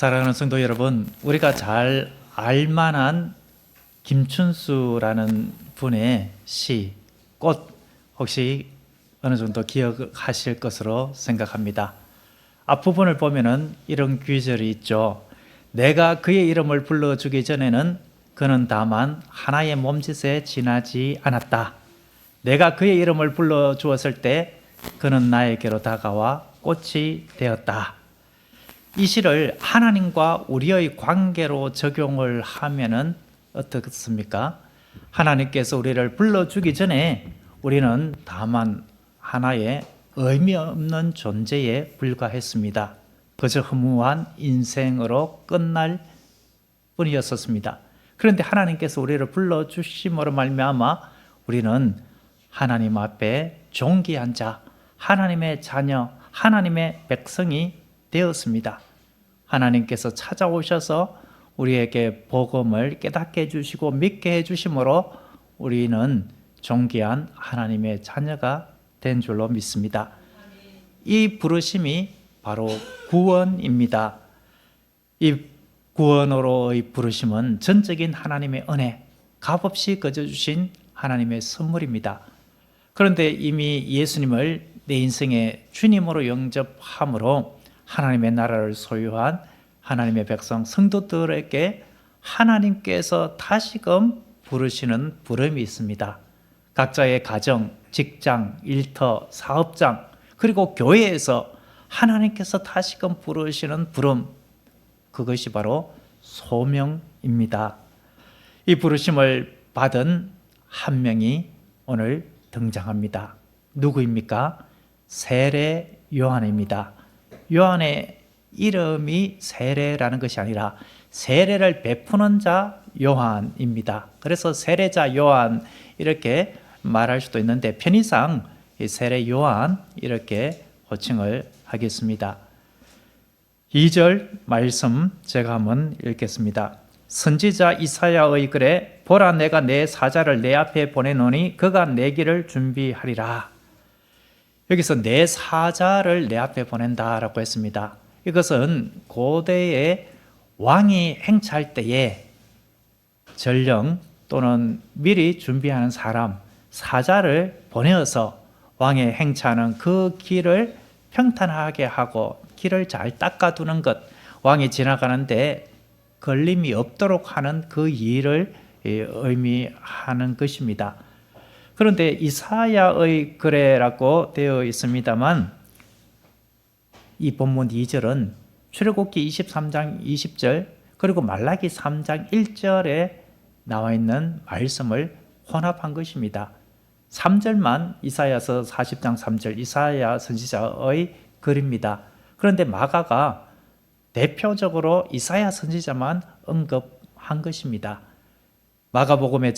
사랑하는 성도 여러분, 우리가 잘 알만한 김춘수라는 분의 시, 꽃, 혹시 어느 정도 기억하실 것으로 생각합니다. 앞부분을 보면은 이런 구절이 있죠. 내가 그의 이름을 불러주기 전에는 그는 다만 하나의 몸짓에 지나지 않았다. 내가 그의 이름을 불러주었을 때 그는 나에게로 다가와 꽃이 되었다. 이 시를 하나님과 우리의 관계로 적용을 하면은 어떻습니까? 하나님께서 우리를 불러주기 전에 우리는 다만 하나의 의미 없는 존재에 불과했습니다. 그저 허무한 인생으로 끝날 뿐이었습니다. 그런데 하나님께서 우리를 불러주심으로 말미암아 우리는 하나님 앞에 존귀한 자, 하나님의 자녀, 하나님의 백성이 되었습니다. 하나님께서 찾아오셔서 우리에게 복음을 깨닫게 해주시고 믿게 해주심으로 우리는 존귀한 하나님의 자녀가 된 줄로 믿습니다. 이 부르심이 바로 구원입니다. 이 구원으로의 부르심은 전적인 하나님의 은혜, 값없이 거저주신 하나님의 선물입니다. 그런데 이미 예수님을 내 인생의 주님으로 영접함으로 하나님의 나라를 소유한 하나님의 백성 성도들에게 하나님께서 다시금 부르시는 부름이 있습니다. 각자의 가정, 직장, 일터, 사업장, 그리고 교회에서 하나님께서 다시금 부르시는 부름, 그것이 바로 소명입니다. 이 부르심을 받은 한 명이 오늘 등장합니다. 누구입니까? 세례 요한입니다. 요한의 이름이 세례라는 것이 아니라 세례를 베푸는 자 요한입니다. 그래서 세례자 요한 이렇게 말할 수도 있는데 편의상 세례 요한 이렇게 호칭을 하겠습니다. 2절 말씀 제가 한번 읽겠습니다. 선지자 이사야의 글에 보라 내가 내 사자를 내 앞에 보내노니 그가 내 길을 준비하리라. 여기서 내 사자를 내 앞에 보낸다라고 했습니다. 이것은 고대의 왕이 행차할 때에 전령 또는 미리 준비하는 사람, 사자를 보내어서 왕의 행차하는 그 길을 평탄하게 하고 길을 잘 닦아두는 것, 왕이 지나가는데 걸림이 없도록 하는 그 일을 의미하는 것입니다. 그런데 이사야의 글에라고 되어 있습니다만 이 본문 2절은 출애굽기 23장 20절 그리고 말라기 3장 1절에 나와 있는 말씀을 혼합한 것입니다. 3절만 이사야서 40장 3절 이사야 선지자의 글입니다. 그런데 마가가 대표적으로 이사야 선지자만 언급한 것입니다. 마가복음의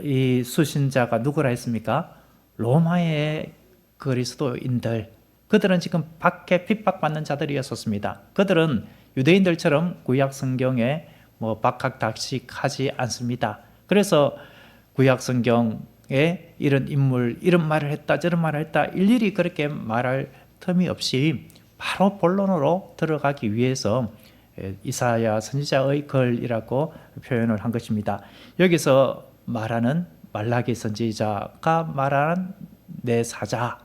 이 수신자가 누구라 했습니까? 로마의 그리스도인들, 그들은 지금 밖에 핍박받는 자들이었습니다. 그들은 유대인들처럼 구약 성경에 박학다식하지 않습니다. 그래서 구약 성경에 이런 인물, 이런 말을 했다, 저런 말을 했다, 일일이 그렇게 말할 틈이 없이 바로 본론으로 들어가기 위해서 이사야 선지자의 글이라고 표현을 한 것입니다. 여기서 말하는 말라기 선지자가 말하는 내 사자,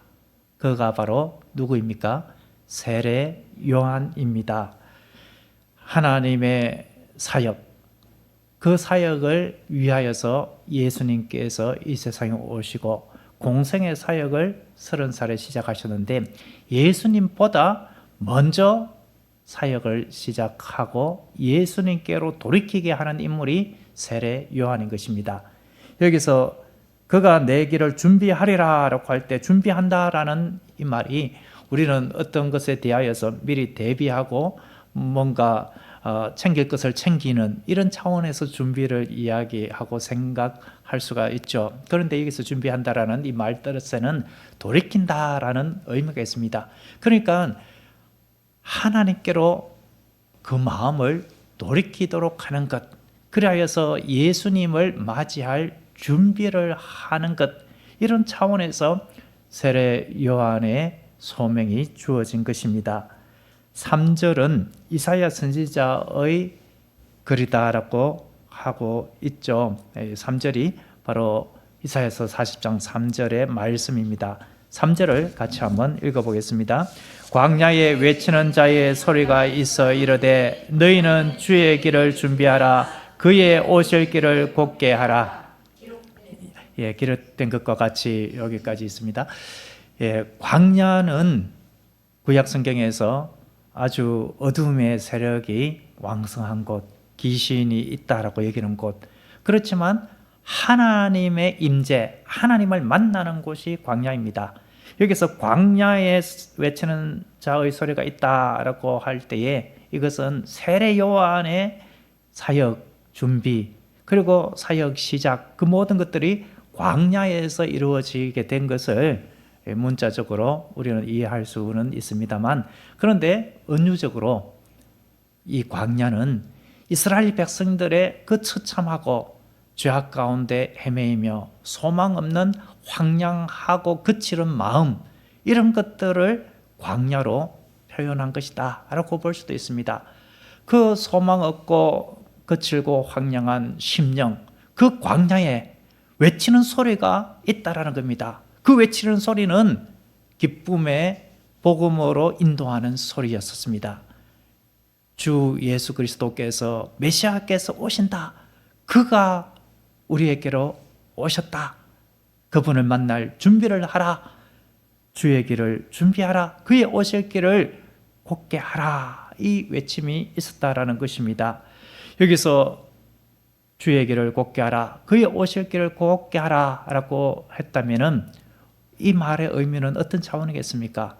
그가 바로 누구입니까? 세례 요한입니다. 하나님의 사역, 그 사역을 위하여서 예수님께서 이 세상에 오시고 공생의 사역을 30살에 시작하셨는데 예수님보다 먼저 사역을 시작하고 예수님께로 돌이키게 하는 인물이 세례 요한인 것입니다. 여기서 그가 내 길을 준비하리라 라고 할 때 준비한다라는 이 말이 우리는 어떤 것에 대하여서 미리 대비하고 뭔가 챙길 것을 챙기는 이런 차원에서 준비를 이야기하고 생각할 수가 있죠. 그런데 여기서 준비한다라는 이 말 뜻에는 돌이킨다라는 의미가 있습니다. 그러니까 하나님께로 그 마음을 돌이키도록 하는 것, 그리하여서 예수님을 맞이할 준비를 하는 것, 이런 차원에서 세례 요한의 소명이 주어진 것입니다. 3절은 이사야 선지자의 글이다라고 하고 있죠. 3절이 바로 이사야서 40장 3절의 말씀입니다. 3절을 같이 한번 읽어보겠습니다. 광야에 외치는 자의 소리가 있어 이르되 너희는 주의 길을 준비하라 그의 오실 길을 곧게 하라. 기록된 것과 같이 여기까지 있습니다. 광야는 구약 성경에서 아주 어둠의 세력이 왕성한 곳, 귀신이 있다라고 얘기하는 곳. 그렇지만 하나님의 임재, 하나님을 만나는 곳이 광야입니다. 여기서 광야에 외치는 자의 소리가 있다라고 할 때에 이것은 세례 요한의 사역 준비 그리고 사역 시작 그 모든 것들이 광야에서 이루어지게 된 것을 문자적으로 우리는 이해할 수는 있습니다만, 그런데 은유적으로 이 광야는 이스라엘 백성들의 그 처참하고 죄악 가운데 헤매이며 소망 없는 황량하고 거칠은 마음, 이런 것들을 광야로 표현한 것이다 라고 볼 수도 있습니다. 그 소망 없고 거칠고 황량한 심령, 그 광야에 외치는 소리가 있다라는 겁니다. 그 외치는 소리는 기쁨의 복음으로 인도하는 소리였었습니다. 주 예수 그리스도께서 메시아께서 오신다. 그가 우리에게로 오셨다. 그분을 만날 준비를 하라. 주의 길을 준비하라. 그의 오실 길을 곧게 하라. 이 외침이 있었다라는 것입니다. 여기서 주의 길을 곧게 하라. 그의 오실 길을 곧게 하라 라고 했다면은 이 말의 의미는 어떤 차원이겠습니까?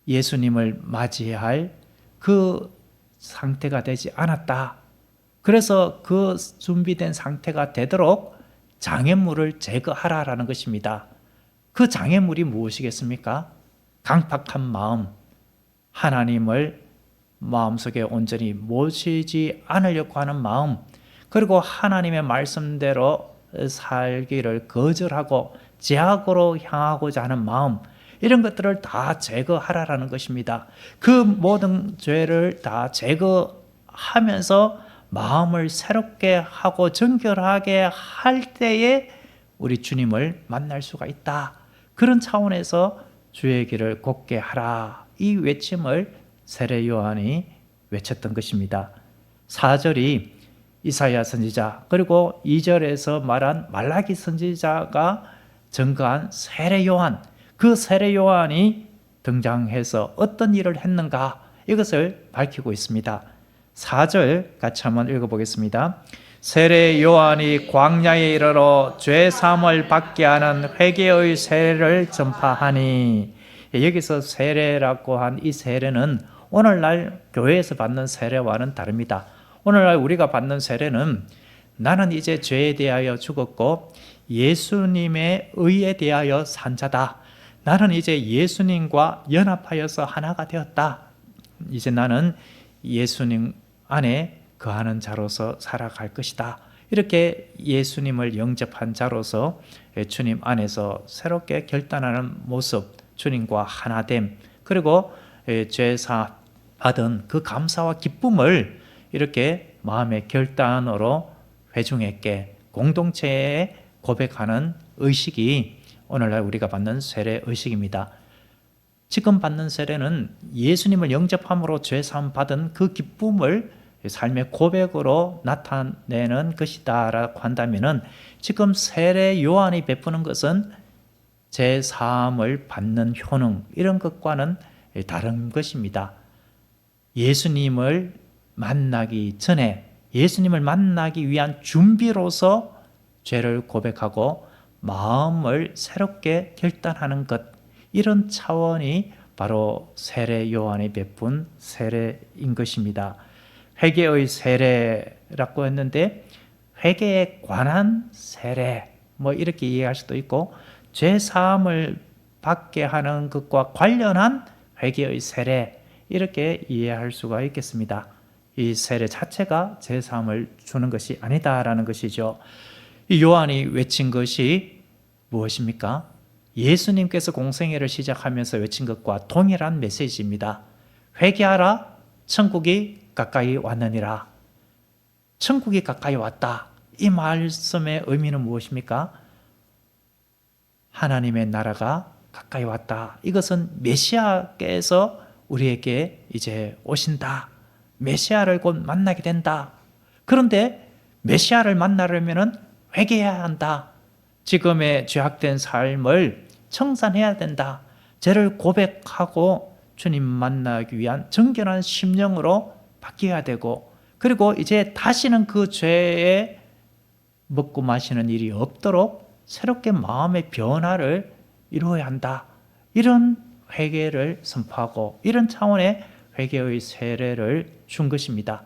예수님을 맞이할 그 상태가 되지 않았다. 그래서 그 준비된 상태가 되도록 장애물을 제거하라라는 것입니다. 그 장애물이 무엇이겠습니까? 강팍한 마음, 하나님을 마음속에 온전히 모시지 않으려고 하는 마음, 그리고 하나님의 말씀대로 살기를 거절하고 제약으로 향하고자 하는 마음, 이런 것들을 다 제거하라라는 것입니다. 그 모든 죄를 다 제거하면서 마음을 새롭게 하고 정결하게 할 때에 우리 주님을 만날 수가 있다. 그런 차원에서 주의 길을 곧게 하라. 이 외침을 세례 요한이 외쳤던 것입니다. 4절이 이사야 선지자, 그리고 2절에서 말한 말라기 선지자가 증거한 세례 요한, 그 세례 요한이 등장해서 어떤 일을 했는가, 이것을 밝히고 있습니다. 4절 같이 한번 읽어보겠습니다. 세례 요한이 광야에 이르러 죄 사함을 받게 하는 회개의 세례를 전파하니, 여기서 세례라고 한 이 세례는 오늘날 교회에서 받는 세례와는 다릅니다. 오늘날 우리가 받는 세례는 나는 이제 죄에 대하여 죽었고 예수님의 의에 대하여 산 자다. 나는 이제 예수님과 연합하여서 하나가 되었다. 이제 나는 예수님 안에 거하는 자로서 살아갈 것이다. 이렇게 예수님을 영접한 자로서 주님 안에서 새롭게 결단하는 모습, 주님과 하나됨, 그리고 죄사 받은 그 감사와 기쁨을 이렇게 마음의 결단으로 회중에게 공동체에 고백하는 의식이 오늘날 우리가 받는 세례 의식입니다. 지금 받는 세례는 예수님을 영접함으로 죄사함 받은 그 기쁨을 삶의 고백으로 나타내는 것이다 라고 한다면, 지금 세례 요한이 베푸는 것은 죄사함을 받는 효능, 이런 것과는 다른 것입니다. 예수님을 만나기 전에, 예수님을 만나기 위한 준비로서 죄를 고백하고 마음을 새롭게 결단하는 것, 이런 차원이 바로 세례 요한이 베푼 세례인 것입니다. 회개의 세례라고 했는데, 회개에 관한 세례, 이렇게 이해할 수도 있고, 죄 사함을 받게 하는 것과 관련한 회개의 세례, 이렇게 이해할 수가 있겠습니다. 이 세례 자체가 죄 사함을 주는 것이 아니다라는 것이죠. 이 요한이 외친 것이 무엇입니까? 예수님께서 공생애를 시작하면서 외친 것과 동일한 메시지입니다. 회개하라, 천국이 가까이 왔느니라. 천국이 가까이 왔다. 이 말씀의 의미는 무엇입니까? 하나님의 나라가 가까이 왔다. 이것은 메시아께서 우리에게 이제 오신다. 메시아를 곧 만나게 된다. 그런데 메시아를 만나려면 회개해야 한다. 지금의 죄악된 삶을 청산해야 된다. 죄를 고백하고 주님 만나기 위한 정결한 심령으로 바뀌어야 되고, 그리고 이제 다시는 그 죄에 먹고 마시는 일이 없도록 새롭게 마음의 변화를 이루어야 한다. 이런 회개를 선포하고 이런 차원의 회개의 세례를 준 것입니다.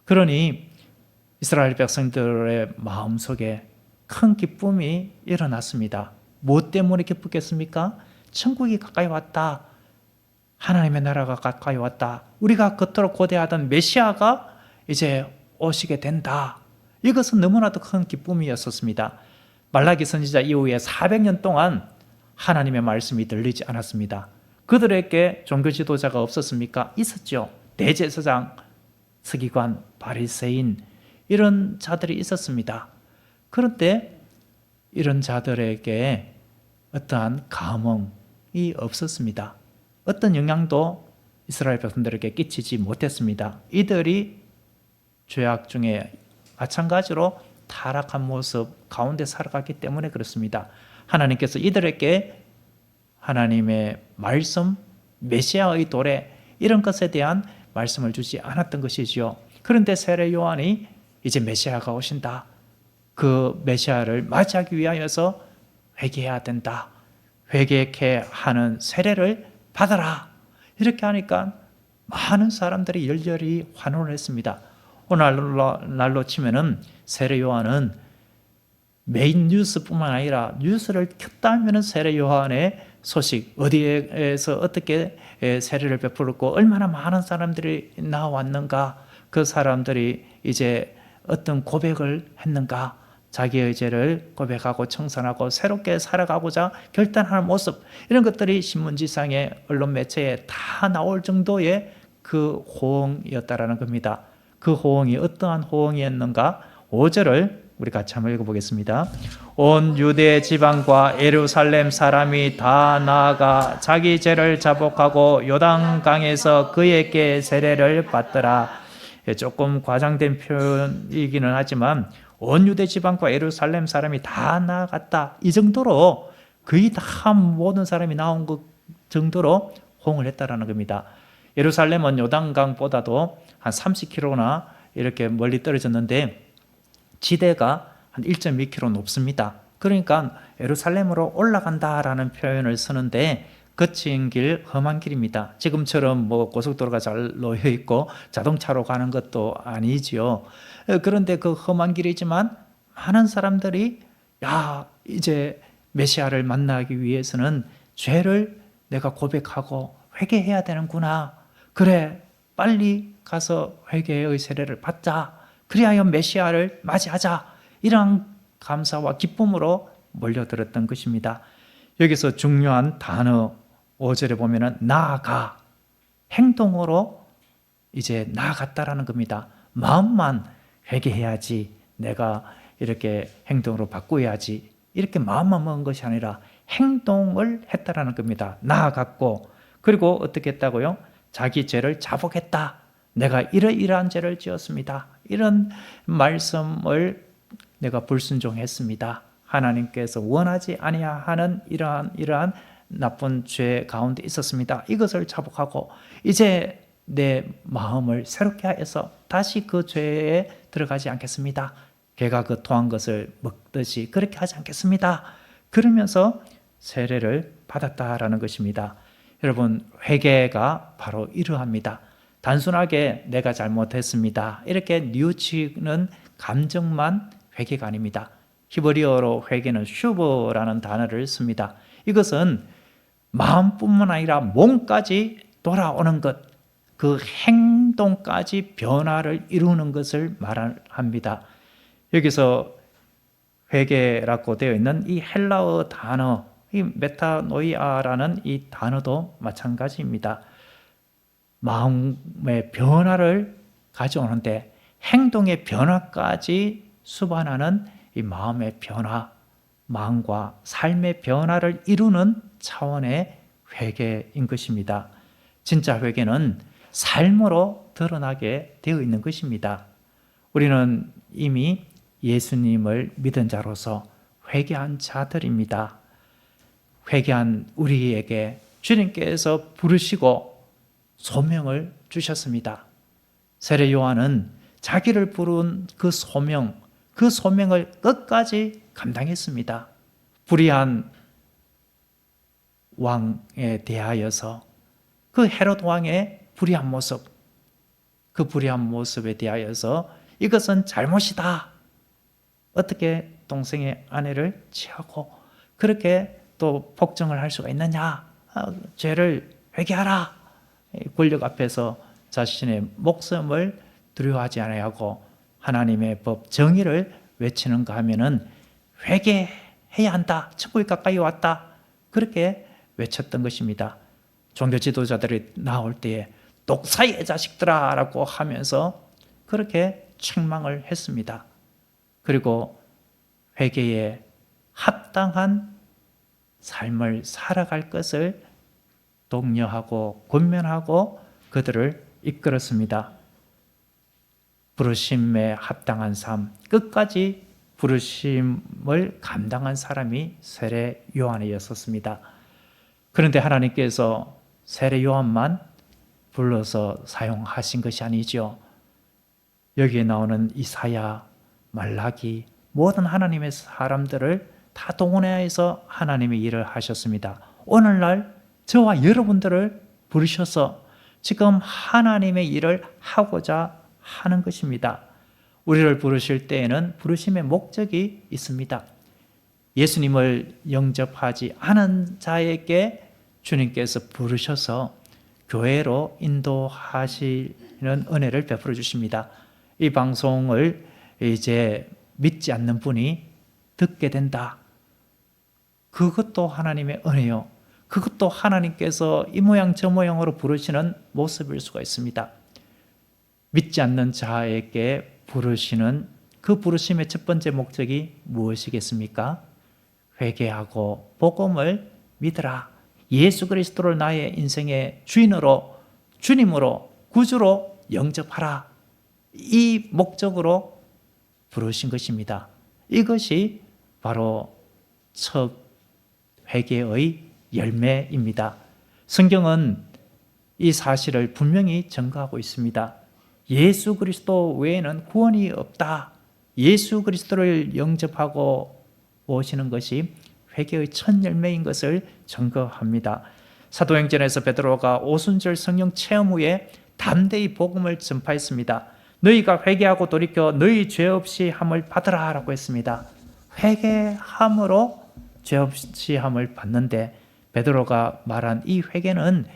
그러니 이스라엘 백성들의 마음속에 큰 기쁨이 일어났습니다. 무엇 때문에 기쁘겠습니까? 천국이 가까이 왔다. 하나님의 나라가 가까이 왔다. 우리가 그토록 고대하던 메시아가 이제 오시게 된다. 이것은 너무나도 큰 기쁨이었습니다. 말라기 선지자 이후에 400년 동안 하나님의 말씀이 들리지 않았습니다. 그들에게 종교 지도자가 없었습니까? 있었죠. 대제사장, 서기관, 바리새인 이런 자들이 있었습니다. 그런데 이런 자들에게 어떠한 감흥이 없었습니다. 어떤 영향도 이스라엘 백성들에게 끼치지 못했습니다. 이들이 죄악 중에 마찬가지로 타락한 모습 가운데 살아갔기 때문에 그렇습니다. 하나님께서 이들에게 하나님의 말씀, 메시아의 도래 이런 것에 대한 말씀을 주지 않았던 것이지요. 그런데 세례 요한이 이제 메시아가 오신다. 그 메시아를 맞이하기 위하여서 회개해야 된다. 회개케 하는 세례를 받아라. 이렇게 하니까 많은 사람들이 열렬히 환호를 했습니다. 오늘날로 치면은 세례 요한은 메인 뉴스뿐만 아니라 뉴스를 켰다 하면은 세례 요한의 소식, 어디에서 어떻게 세례를 베풀었고 얼마나 많은 사람들이 나왔는가, 그 사람들이 이제 어떤 고백을 했는가, 자기의 죄를 고백하고 청산하고 새롭게 살아가고자 결단하는 모습, 이런 것들이 신문지상에 언론 매체에 다 나올 정도의 그 호응이었다라는 겁니다. 그 호응이 어떠한 호응이었는가? 5절을 우리 같이 한번 읽어보겠습니다. 온 유대 지방과 예루살렘 사람이 다 나아가 자기 죄를 자복하고 요단강에서 그에게 세례를 받더라. 조금 과장된 표현이기는 하지만 온 유대 지방과 예루살렘 사람이 다 나아갔다. 이 정도로 거의 다 모든 사람이 나온 것 정도로 호응을 했다라는 겁니다. 예루살렘은 요단강보다도 한 30km나 이렇게 멀리 떨어졌는데 지대가 한 1.2km 높습니다. 그러니까 예루살렘으로 올라간다라는 표현을 쓰는데 거친 길, 험한 길입니다. 지금처럼 고속도로가 잘 놓여 있고 자동차로 가는 것도 아니지요. 그런데 그 험한 길이지만 많은 사람들이 이제 메시아를 만나기 위해서는 죄를 내가 고백하고 회개해야 되는구나. 그래, 빨리 가서 회개의 세례를 받자. 그리하여 메시아를 맞이하자. 이러한 감사와 기쁨으로 몰려들었던 것입니다. 여기서 중요한 단어 5절에 보면은 나아가, 행동으로 이제 나아갔다라는 겁니다. 마음만 회개해야지, 내가 이렇게 행동으로 바꾸어야지, 이렇게 마음만 먹은 것이 아니라 행동을 했다라는 겁니다. 나아갔고, 그리고 어떻게 했다고요? 자기 죄를 자복했다. 내가 이러이러한 죄를 지었습니다. 이런 말씀을 내가 불순종했습니다. 하나님께서 원하지 아니하는 이러한 나쁜 죄 가운데 있었습니다. 이것을 자복하고 이제 내 마음을 새롭게 하여서 다시 그 죄에 들어가지 않겠습니다. 개가 그 토한 것을 먹듯이 그렇게 하지 않겠습니다. 그러면서 세례를 받았다라는 것입니다. 여러분, 회개가 바로 이러합니다. 단순하게 내가 잘못했습니다, 이렇게 뉘우치는 감정만 회개가 아닙니다. 히브리어로 회개는 슈브라는 단어를 씁니다. 이것은 마음뿐만 아니라 몸까지 돌아오는 것, 그 행동까지 변화를 이루는 것을 말합니다. 여기서 회개라고 되어 있는 이 헬라어 단어, 이 메타노이아라는 이 단어도 마찬가지입니다. 마음의 변화를 가져오는데 행동의 변화까지 수반하는 이 마음의 변화, 마음과 삶의 변화를 이루는 차원의 회개인 것입니다. 진짜 회개는 삶으로 드러나게 되어 있는 것입니다. 우리는 이미 예수님을 믿은 자로서 회개한 자들입니다. 회개한 우리에게 주님께서 부르시고 소명을 주셨습니다. 세례 요한은 자기를 부른 그 소명을 끝까지 감당했습니다. 불의한 왕에 대하여서 그 헤롯 왕의 불의한 모습, 그 불의한 모습에 대하여서 이것은 잘못이다. 어떻게 동생의 아내를 취하고 그렇게 또 복종을 할 수가 있느냐? 죄를 회개하라. 권력 앞에서 자신의 목숨을 두려워하지 아니하고 하나님의 법 정의를 외치는가 하면은 회개해야 한다. 천국이 가까이 왔다. 그렇게 외쳤던 것입니다. 종교 지도자들이 나올 때에 독사의 자식들아 라고 하면서 그렇게 책망을 했습니다. 그리고 회개에 합당한 삶을 살아갈 것을 독려하고 권면하고 그들을 이끌었습니다. 부르심에 합당한 삶, 끝까지 부르심을 감당한 사람이 세례 요한이었습니다. 그런데 하나님께서 세례 요한만 불러서 사용하신 것이 아니죠. 여기에 나오는 이사야, 말라기, 모든 하나님의 사람들을 다 동원해서 하나님의 일을 하셨습니다. 오늘날 저와 여러분들을 부르셔서 지금 하나님의 일을 하고자 하는 것입니다. 우리를 부르실 때에는 부르심의 목적이 있습니다. 예수님을 영접하지 않은 자에게 주님께서 부르셔서 교회로 인도하시는 은혜를 베풀어 주십니다. 이 방송을 이제 믿지 않는 분이 듣게 된다. 그것도 하나님의 은혜요. 그것도 하나님께서 이 모양 저 모양으로 부르시는 모습일 수가 있습니다. 믿지 않는 자에게 부르시는 그 부르심의 첫 번째 목적이 무엇이겠습니까? 회개하고 복음을 믿으라. 예수 그리스도를 나의 인생의 주인으로, 주님으로, 구주로 영접하라. 이 목적으로 부르신 것입니다. 이것이 바로 첫 회개의 열매입니다. 성경은 이 사실을 분명히 증거하고 있습니다. 예수 그리스도 외에는 구원이 없다. 예수 그리스도를 영접하고 오시는 것이 회개의 첫 열매인 것을 증거합니다. 사도행전에서 베드로가 오순절 성령 체험 후에 담대히 복음을 전파했습니다. 너희가 회개하고 돌이켜 너희 죄 없이 함을 받으라 라고 했습니다. 회개함으로 죄 없이 함을 받는데 베드로가 말한 이 회개는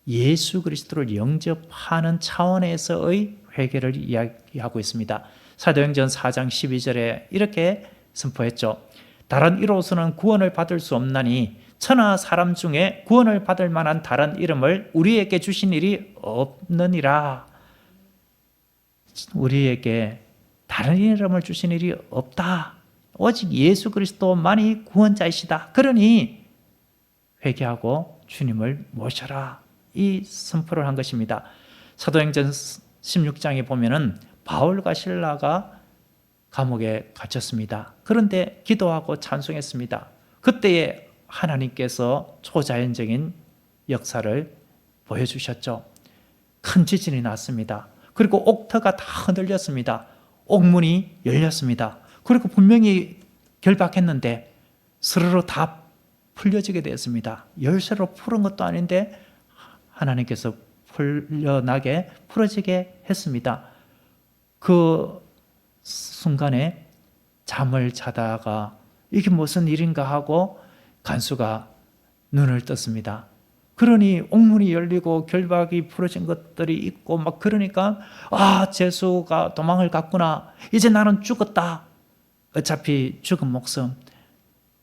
예수 그리스도를 영접하는 차원에서의 회개를 이야기하고 있습니다. 사도행전 4장 12절에 이렇게 선포했죠. 다른 이로서는 구원을 받을 수 없나니 천하 사람 중에 구원을 받을 만한 다른 이름을 우리에게 주신 일이 없느니라. 우리에게 다른 이름을 주신 일이 없다. 오직 예수 그리스도만이 구원자이시다. 그러니 회개하고 주님을 모셔라. 이 선포를 한 것입니다. 사도행전 16장에 보면은 바울과 실라가 감옥에 갇혔습니다. 그런데 기도하고 찬송했습니다. 그때에 하나님께서 초자연적인 역사를 보여주셨죠. 큰 지진이 났습니다. 그리고 옥터가 다 흔들렸습니다. 옥문이 열렸습니다. 그리고 분명히 결박했는데 스르르 다 풀려지게 되었습니다. 열쇠로 풀은 것도 아닌데 하나님께서 풀려나게 풀어지게 했습니다. 그 순간에 잠을 자다가 이게 무슨 일인가 하고 간수가 눈을 떴습니다. 그러니 옥문이 열리고 결박이 풀어진 것들이 있고 막 그러니까 제수가 도망을 갔구나. 이제 나는 죽었다. 어차피 죽은 목숨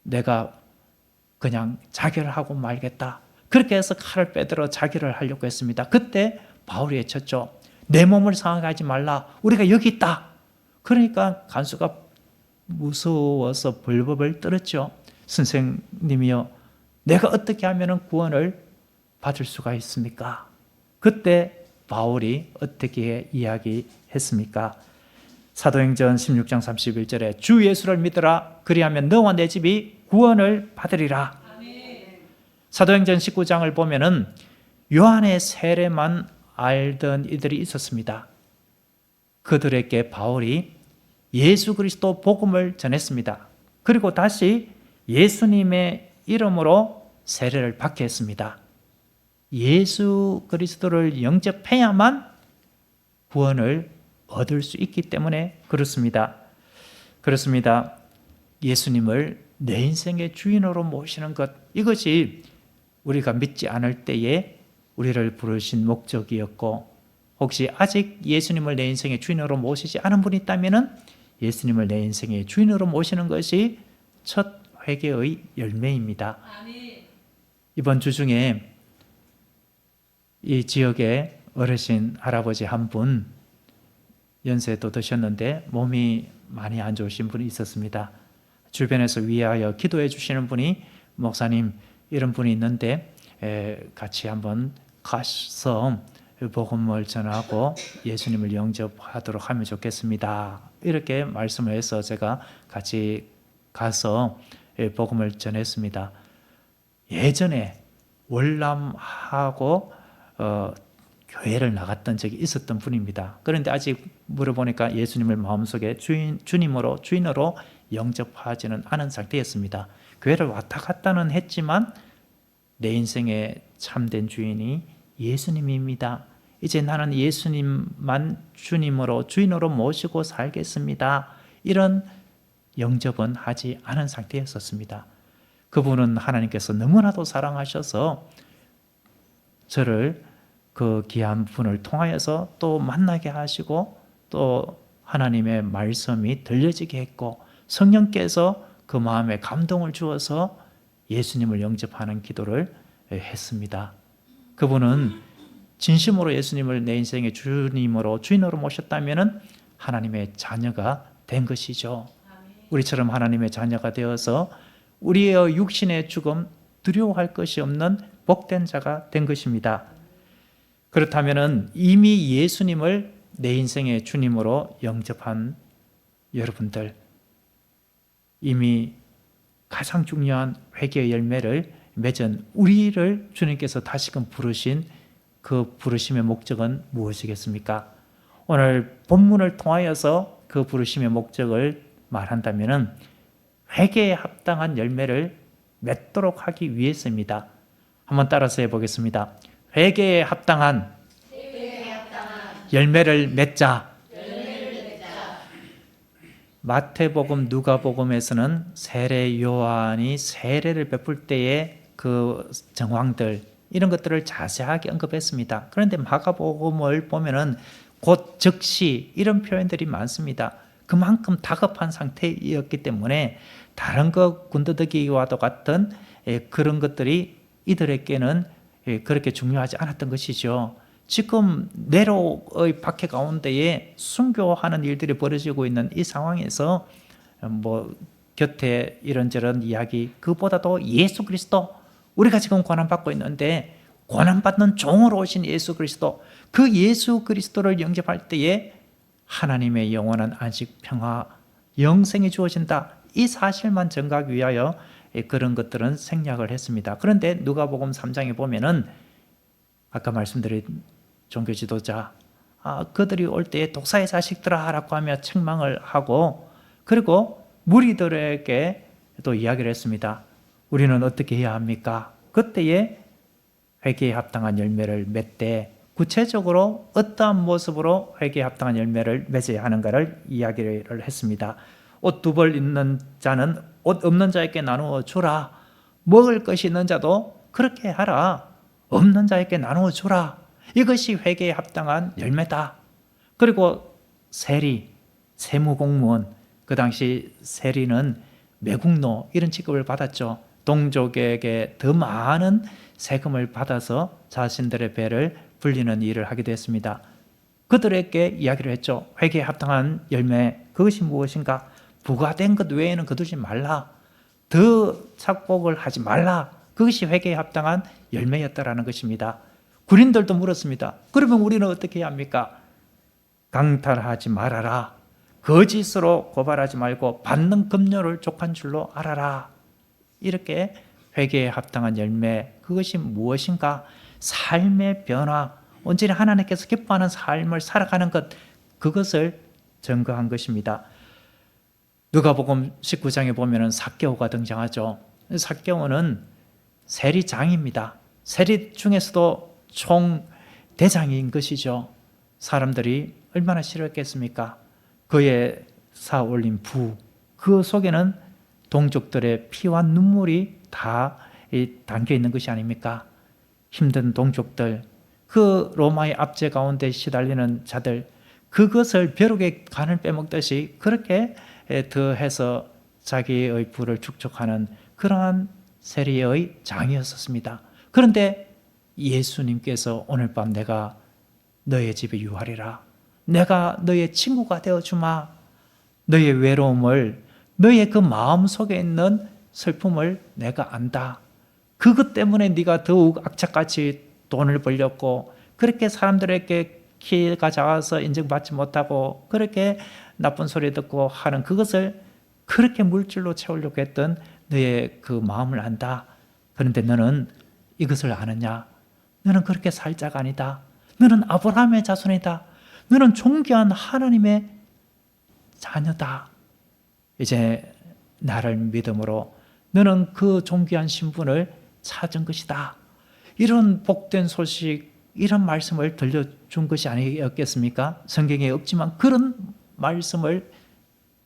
내가 그냥 자결하고 말겠다. 그렇게 해서 칼을 빼들어 자결을 하려고 했습니다. 그때 바울이 외쳤죠. 내 몸을 상하게 하지 말라. 우리가 여기 있다. 그러니까 간수가 무서워서 벌벌 떨었죠. 선생님이여, 내가 어떻게 하면 구원을 받을 수가 있습니까? 그때 바울이 어떻게 이야기했습니까? 사도행전 16장 31절에 주 예수를 믿으라. 그리하면 너와 내 집이 구원을 받으리라. 사도행전 19장을 보면은 요한의 세례만 알던 이들이 있었습니다. 그들에게 바울이 예수 그리스도 복음을 전했습니다. 그리고 다시 예수님의 이름으로 세례를 받게 했습니다. 예수 그리스도를 영접해야만 구원을 얻을 수 있기 때문에 그렇습니다. 예수님을 내 인생의 주인으로 모시는 것, 이것이 우리가 믿지 않을 때에 우리를 부르신 목적이었고, 혹시 아직 예수님을 내 인생의 주인으로 모시지 않은 분이 있다면 예수님을 내 인생의 주인으로 모시는 것이 첫 회개의 열매입니다. 이번 주 중에 이 지역에 어르신 할아버지 한 분, 연세도 드셨는데 몸이 많이 안 좋으신 분이 있었습니다. 주변에서 위하여 기도해 주시는 분이, 목사님 이런 분이 있는데 같이 한번 가서 복음을 전하고 예수님을 영접하도록 하면 좋겠습니다. 이렇게 말씀을 해서 제가 같이 가서 복음을 전했습니다. 예전에 월남하고 교회를 나갔던 적이 있었던 분입니다. 그런데 아직 물어보니까 예수님을 마음속에 주님으로, 주인으로 영접하지는 않은 상태였습니다. 교회를 왔다 갔다는 했지만 내 인생의 참된 주인이 예수님입니다. 이제 나는 예수님만 주님으로, 주인으로 모시고 살겠습니다. 이런 영접은 하지 않은 상태였었습니다. 그분은 하나님께서 너무나도 사랑하셔서 저를 그 귀한 분을 통하여서 또 만나게 하시고, 또 하나님의 말씀이 들려지게 했고, 성령께서 그 마음에 감동을 주어서 예수님을 영접하는 기도를 했습니다. 그분은 진심으로 예수님을 내 인생의 주님으로, 주인으로 모셨다면 하나님의 자녀가 된 것이죠. 우리처럼 하나님의 자녀가 되어서 우리의 육신의 죽음 두려워할 것이 없는 복된 자가 된 것입니다. 그렇다면 이미 예수님을 내 인생의 주님으로 영접한 여러분들, 이미 가장 중요한 회개의 열매를 맺은 우리를 주님께서 다시금 부르신 그 부르심의 목적은 무엇이겠습니까? 오늘 본문을 통하여서 그 부르심의 목적을 말한다면 회개에 합당한 열매를 맺도록 하기 위해서입니다. 한번 따라서 해보겠습니다. 회개에 합당한 열매를 맺자. 마태복음, 누가복음에서는 세례 요한이 세례를 베풀 때의 그 정황들, 이런 것들을 자세하게 언급했습니다. 그런데 마가복음을 보면은 곧 즉시 이런 표현들이 많습니다. 그만큼 다급한 상태였기 때문에 다른 것 군더더기와도 같은 그런 것들이 이들에게는 그렇게 중요하지 않았던 것이죠. 지금 네로의 박해 가운데에 순교하는 일들이 벌어지고 있는 이 상황에서 곁에 이런저런 이야기, 그보다도 예수 그리스도, 우리가 지금 고난받고 있는데 고난받는 종으로 오신 예수 그리스도, 그 예수 그리스도를 영접할 때에 하나님의 영원한 안식, 평화, 영생이 주어진다, 이 사실만 전가하기 위하여 그런 것들은 생략을 했습니다. 그런데 누가복음 3장에 보면은 아까 말씀드린 종교 지도자, 그들이 올 때에 독사의 자식들아 라고 하며 책망을 하고, 그리고 무리들에게 또 이야기를 했습니다. 우리는 어떻게 해야 합니까? 그때에 회개에 합당한 열매를 맺되 구체적으로 어떠한 모습으로 회개에 합당한 열매를 맺어야 하는가를 이야기를 했습니다. 옷 2벌 있는 자는 옷 없는 자에게 나누어 주라. 먹을 것이 있는 자도 그렇게 하라. 없는 자에게 나누어 주라. 이것이 회개에 합당한 열매다. 그리고 세리, 세무공무원, 그 당시 세리는 매국노 이런 직급을 받았죠. 동족에게 더 많은 세금을 받아서 자신들의 배를 불리는 일을 하기도 했습니다. 그들에게 이야기를 했죠. 회개에 합당한 열매, 그것이 무엇인가? 부과된 것 외에는 거두지 말라. 더 착복을 하지 말라. 그것이 회개에 합당한 열매였다라는 것입니다. 군인들도 물었습니다. 그러면 우리는 어떻게 해야 합니까? 강탈하지 말아라. 거짓으로 고발하지 말고 받는 급료를 족한 줄로 알아라. 이렇게 회개에 합당한 열매, 그것이 무엇인가? 삶의 변화, 온전히 하나님께서 기뻐하는 삶을 살아가는 것, 그것을 증거한 것입니다. 누가복음 19장에 보면 삭개오가 등장하죠. 삭개오는 세리장입니다. 세리 중에서도 총대장인 것이죠. 사람들이 얼마나 싫어했겠습니까? 그의 쌓아올린 부, 그 속에는 동족들의 피와 눈물이 다 담겨 있는 것이 아닙니까? 힘든 동족들, 그 로마의 압제 가운데 시달리는 자들, 그것을 벼룩의 간을 빼먹듯이 그렇게 더해서 자기의 부를 축적하는 그러한 세리의 장이었습니다. 그런데 예수님께서 오늘 밤 내가 너의 집에 유하리라, 내가 너의 친구가 되어주마, 너의 외로움을, 너의 그 마음 속에 있는 슬픔을 내가 안다. 그것 때문에 네가 더욱 악착같이 돈을 벌렸고, 그렇게 사람들에게 키가 작아서 인정받지 못하고 그렇게 나쁜 소리 듣고 하는 그것을 그렇게 물질로 채우려고 했던 너의 그 마음을 안다. 그런데 너는 이것을 아느냐? 너는 그렇게 살 자가 아니다. 너는 아브라함의 자손이다. 너는 존귀한 하나님의 자녀다. 이제 나를 믿음으로 너는 그 존귀한 신분을 찾은 것이다. 이런 복된 소식, 이런 말씀을 들려준 것이 아니었겠습니까? 성경에 없지만 그런 말씀을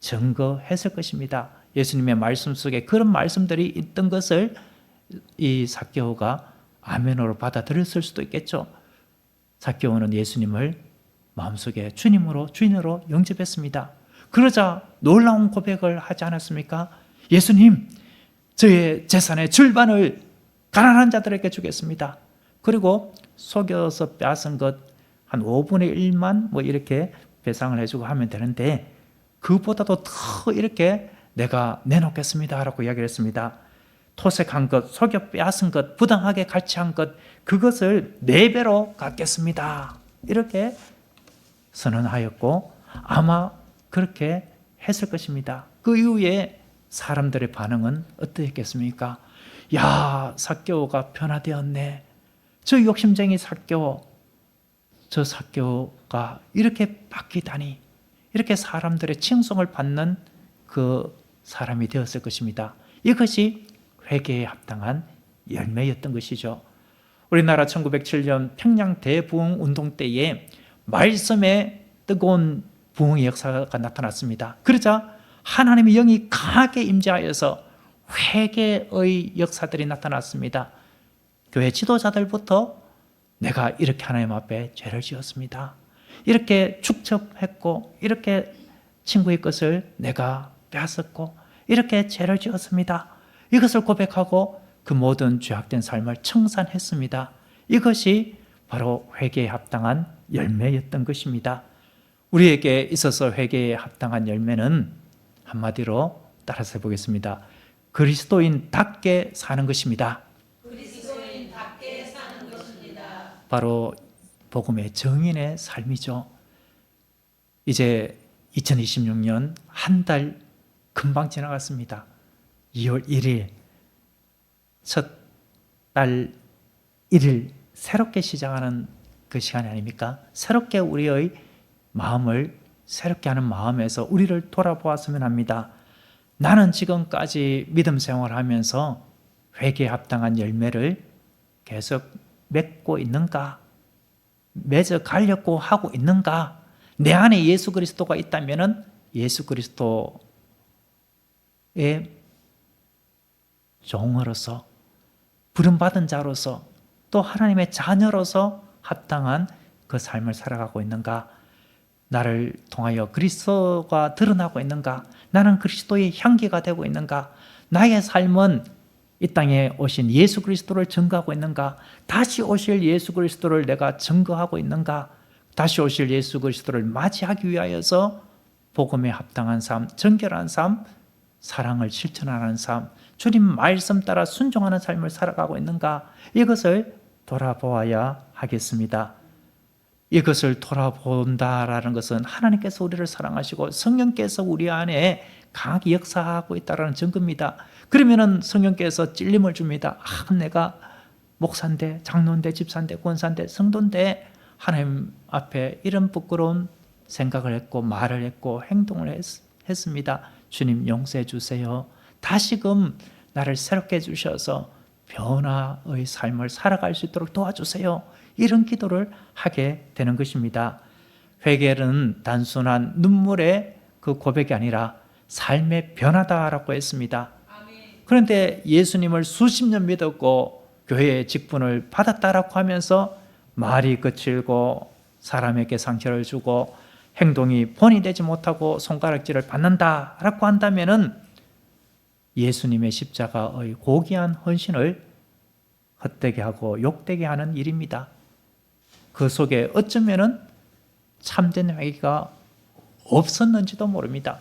증거했을 것입니다. 예수님의 말씀 속에 그런 말씀들이 있던 것을 이 삭개오가 아멘으로 받아들였을 수도 있겠죠. 삭개오는 예수님을 마음속에 주인으로 영접했습니다. 그러자 놀라운 고백을 하지 않았습니까? 예수님, 저의 재산의 절반을 가난한 자들에게 주겠습니다. 그리고 속여서 빼앗은 것 한 5분의 1만 뭐 이렇게 배상을 해주고 하면 되는데, 그보다도 더 이렇게 내가 내놓겠습니다 라고 이야기를 했습니다. 토색한 것, 속여 빼앗은 것, 부당하게 갈취한 것, 그것을 4배로 갚겠습니다. 이렇게 선언하였고, 아마 그렇게 했을 것입니다. 그 이후에 사람들의 반응은 어떠했겠습니까? 야, 삭개오가 변화되었네. 저 욕심쟁이 삭개오, 저 삭개오가 이렇게 바뀌다니, 이렇게 사람들의 칭송을 받는 그 사람이 되었을 것입니다. 이것이 회개에 합당한 열매였던 것이죠. 우리나라 1907년 평양 대부흥 운동 때에 말씀에 뜨거운 부흥의 역사가 나타났습니다. 그러자 하나님의 영이 강하게 임재하여서 회개의 역사들이 나타났습니다. 교회 지도자들부터 내가 이렇게 하나님 앞에 죄를 지었습니다. 이렇게 축첩했고, 이렇게 친구의 것을 내가 빼앗았고, 이렇게 죄를 지었습니다. 이것을 고백하고 그 모든 죄악된 삶을 청산했습니다. 이것이 바로 회개에 합당한 열매였던 것입니다. 우리에게 있어서 회개에 합당한 열매는 한마디로 따라서 해보겠습니다. 그리스도인답게 사는 것입니다. 그리스도인답게 사는 것입니다. 바로 복음의 증인의 삶이죠. 이제 2026년 한 달 금방 지나갔습니다. 2월 1일 첫 달 1일 새롭게 시작하는 그 시간이 아닙니까? 새롭게 우리의 마음을 새롭게 하는 마음에서 우리를 돌아보았으면 합니다. 나는 지금까지 믿음 생활하면서 회개에 합당한 열매를 계속 맺고 있는가? 맺어 가려고 하고 있는가? 내 안에 예수 그리스도가 있다면 예수 그리스도의 종으로서, 부름받은 자로서, 또 하나님의 자녀로서 합당한 그 삶을 살아가고 있는가? 나를 통하여 그리스도가 드러나고 있는가? 나는 그리스도의 향기가 되고 있는가? 나의 삶은 이 땅에 오신 예수 그리스도를 증거하고 있는가? 다시 오실 예수 그리스도를 내가 증거하고 있는가? 다시 오실 예수 그리스도를 맞이하기 위하여서 복음에 합당한 삶, 정결한 삶, 사랑을 실천하는 삶, 주님 말씀 따라 순종하는 삶을 살아가고 있는가? 이것을 돌아보아야 하겠습니다. 이것을 돌아본다라는 것은 하나님께서 우리를 사랑하시고 성령께서 우리 안에 강하게 역사하고 있다는 증거입니다. 그러면은 성령께서 찔림을 줍니다. 내가 목사인데, 장로인데, 집사인데, 권사인데, 성도인데 하나님 앞에 이런 부끄러운 생각을 했고 말을 했고 행동을 했습니다. 주님 용서해 주세요. 다시금 나를 새롭게 해주셔서 변화의 삶을 살아갈 수 있도록 도와주세요. 이런 기도를 하게 되는 것입니다. 회개는 단순한 눈물의 그 고백이 아니라 삶의 변화다라고 했습니다. 그런데 예수님을 수십 년 믿었고 교회의 직분을 받았다라고 하면서 말이 거칠고 사람에게 상처를 주고 행동이 본이 되지 못하고 손가락질을 받는다라고 한다면은 예수님의 십자가의 고귀한 헌신을 헛되게 하고 욕되게 하는 일입니다. 그 속에 어쩌면은 참된 회개가 없었는지도 모릅니다.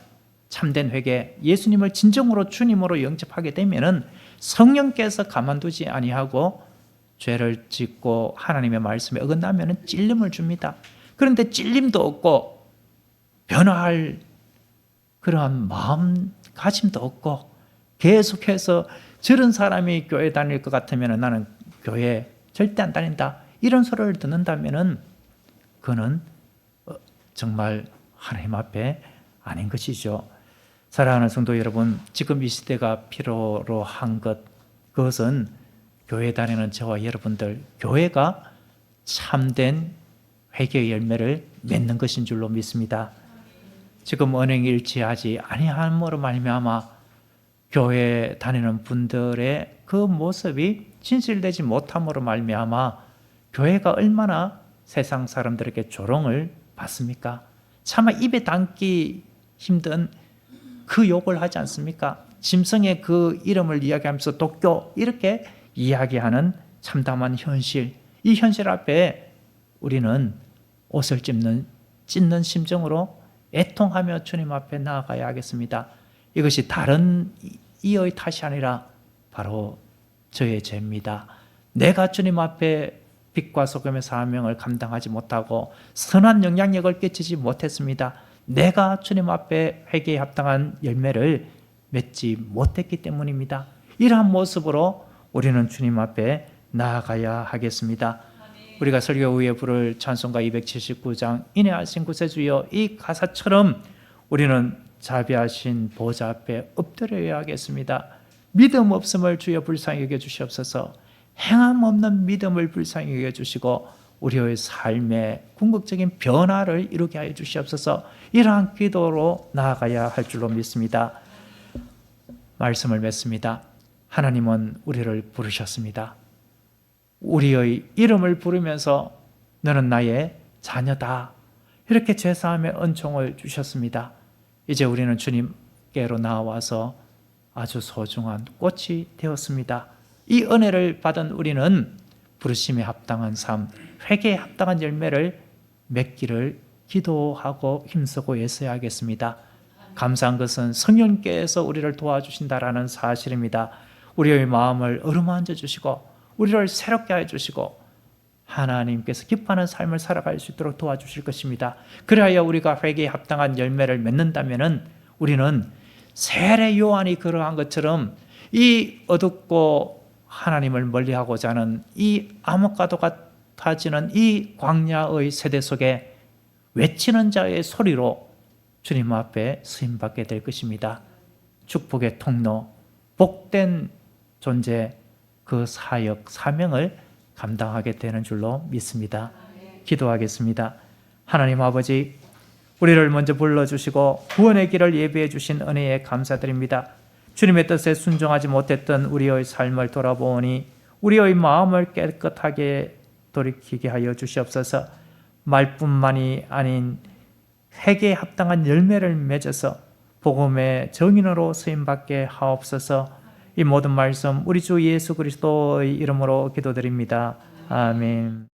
참된 회개, 예수님을 진정으로 주님으로 영접하게 되면은 성령께서 가만두지 아니하고 죄를 짓고 하나님의 말씀에 어긋나면은 찔림을 줍니다. 그런데 찔림도 없고 변화할 그러한 마음가짐도 없고 계속해서 저런 사람이 교회 다닐 것 같으면 나는 교회 절대 안 다닌다, 이런 소리를 듣는다면 그는 정말 하나님 앞에 아닌 것이죠. 사랑하는 성도 여러분, 지금 이 시대가 필요로 한 것, 그것은 교회 다니는 저와 여러분들, 교회가 참된 회개의 열매를 맺는 것인 줄로 믿습니다. 지금 언행이 일치하지 아니함으로 말미암아 교회 다니는 분들의 그 모습이 진실되지 못함으로 말미암아 교회가 얼마나 세상 사람들에게 조롱을 받습니까? 차마 입에 담기 힘든 그 욕을 하지 않습니까? 짐승의 그 이름을 이야기하면서 독교, 이렇게 이야기하는 참담한 현실, 이 현실 앞에 우리는 옷을 찢는 심정으로 애통하며 주님 앞에 나아가야 하겠습니다. 이것이 다른 이의 탓이 아니라 바로 저의 죄입니다. 내가 주님 앞에 빛과 소금의 사명을 감당하지 못하고 선한 영향력을 끼치지 못했습니다. 내가 주님 앞에 회개에 합당한 열매를 맺지 못했기 때문입니다. 이러한 모습으로 우리는 주님 앞에 나아가야 하겠습니다. 우리가 설교 후에 부를 찬송가 279장 인내하신 구세주여, 이 가사처럼 우리는 자비하신 보좌 앞에 엎드려야 하겠습니다. 믿음 없음을 주여 불쌍히 여겨 주시옵소서. 행함 없는 믿음을 불쌍히 여겨 주시고 우리의 삶에 궁극적인 변화를 이루게 하여 주시옵소서. 이러한 기도로 나아가야 할 줄로 믿습니다. 말씀을 맺습니다. 하나님은 우리를 부르셨습니다. 우리의 이름을 부르면서 너는 나의 자녀다, 이렇게 죄사함의 은총을 주셨습니다. 이제 우리는 주님께로 나와서 아주 소중한 꽃이 되었습니다. 이 은혜를 받은 우리는 부르심에 합당한 삶, 회개에 합당한 열매를 맺기를 기도하고 힘쓰고 애써야 하겠습니다. 감사한 것은 성령께서 우리를 도와주신다라는 사실입니다. 우리의 마음을 어루만져 주시고 우리를 새롭게 해주시고 하나님께서 기뻐하는 삶을 살아갈 수 있도록 도와주실 것입니다. 그래야 우리가 회개에 합당한 열매를 맺는다면 우리는 세례 요한이 그러한 것처럼 이 어둡고 하나님을 멀리하고자 하는 이 암흑과도 같아지는 이 광야의 세대 속에 외치는 자의 소리로 주님 앞에 쓰임받게 될 것입니다. 축복의 통로, 복된 존재, 그 사역, 사명을 감당하게 되는 줄로 믿습니다. 기도하겠습니다. 하나님 아버지, 우리를 먼저 불러주시고 구원의 길을 예비해 주신 은혜에 감사드립니다. 주님의 뜻에 순종하지 못했던 우리의 삶을 돌아보니 우리의 마음을 깨끗하게 돌이키게 하여 주시옵소서. 말뿐만이 아닌 회개에 합당한 열매를 맺어서 복음의 정인으로 쓰임받게 하옵소서. 이 모든 말씀 우리 주 예수 그리스도의 이름으로 기도드립니다. 아멘.